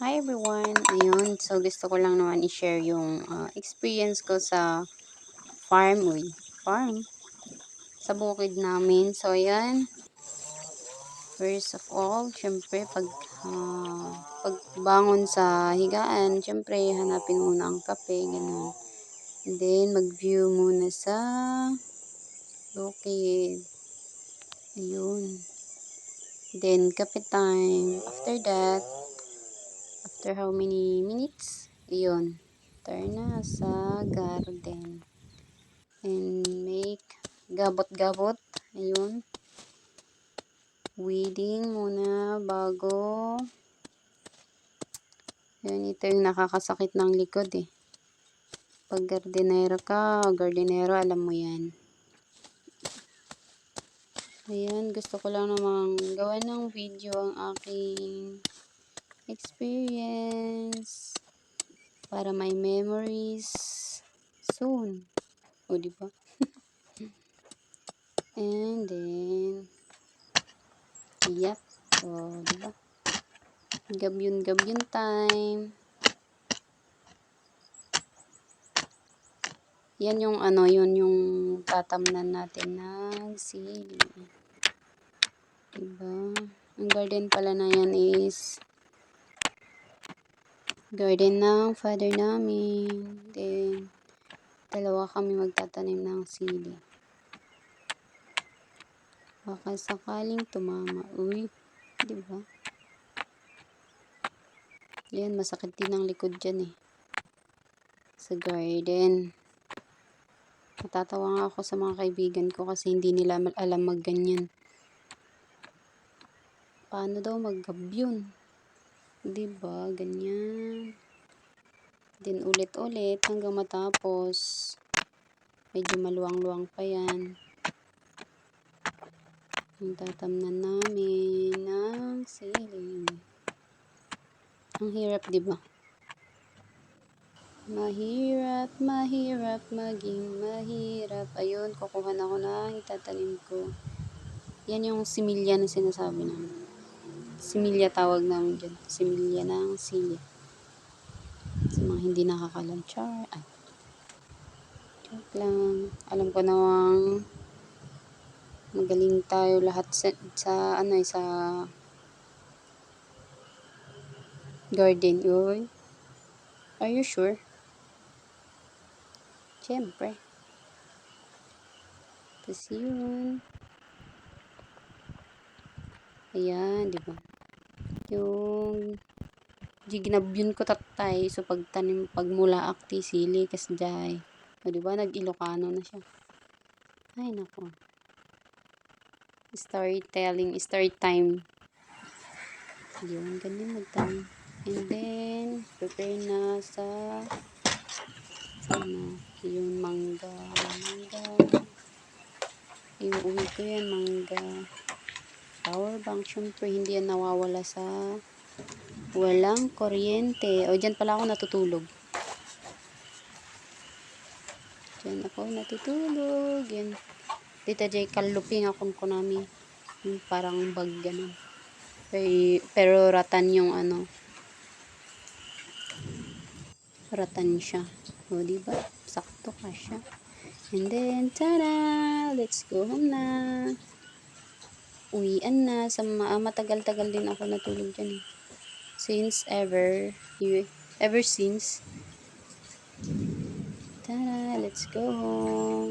Hi everyone! Ayun, so gusto ko lang naman i-share yung experience ko sa farm sa bukid namin. So ayan, first of all, syempre pagbangon sa higaan, syempre hanapin muna ang kape, ganun. And then mag-view muna sa bukid. Ayun. Then kape time. After that, after how many minutes? Ayun. Turn na sa garden. And make gabot-gabot. Ayun. Weeding muna bago. Ayun, ito yung nakakasakit ng likod eh. Pag gardenero ka, o gardenero, alam mo yan. Ayan, gusto ko lang namang gawa ng video ang aking experience para may memories soon. O, diba? And then, yep. O, diba? Gabyun time. Yan yung ano, yun yung tatamnan natin ng sili. Diba? Ang garden pala na yan is garden ng father namin. Then, dalawa kami magtatanim ng sili. Baka sakaling tumama. Uy, diba? Yan, masakit din ang likod dyan eh. Sa garden. Natatawa nga ako sa mga kaibigan ko kasi hindi nila alam magganyan. Paano daw maggabyun? Diba? Ganyan. Then ulit-ulit hanggang matapos. Medyo maluwang-luwang pa yan. Ang tatamnan namin ng sili. Ang hirap, diba? Mahirap maging mahirap. Ayun, kukuha na ako ng itatanim ko. Yan yung similya na sinasabi namin. Similya tawag namin dyan. Similya ng sili. Sa mga hindi nakakalam. Char. Ay. Joke lang. Alam ko namang magaling tayo lahat sa garden. Uy. Are you sure? Siyempre. Tapos yun. Ayan, di ba? Yung ginabyun ko tatay. So, pagmula akti sili, kasjay. O, di ba? Nag-Ilocano na siya. Ay, nako. Storytelling, story time. Yun, ganyan magtanim. And then, prepare na sa yung mangga. Iuwi ko yan, mangga. Power bank, syempre, hindi yan nawawala sa walang kuryente. O, dyan pala ako natutulog. Dyan ako natutulog. Yan. Dito dyan, kaluping akong kunami. Yung parang bag, ganun. Pero ratan yung ano. Ratan siya. O, diba? Sakto ka siya. And then, tada! Let's go home na. Uwian na. Matagal-tagal din ako natulog dyan eh. Ever since. Tada! Let's go home.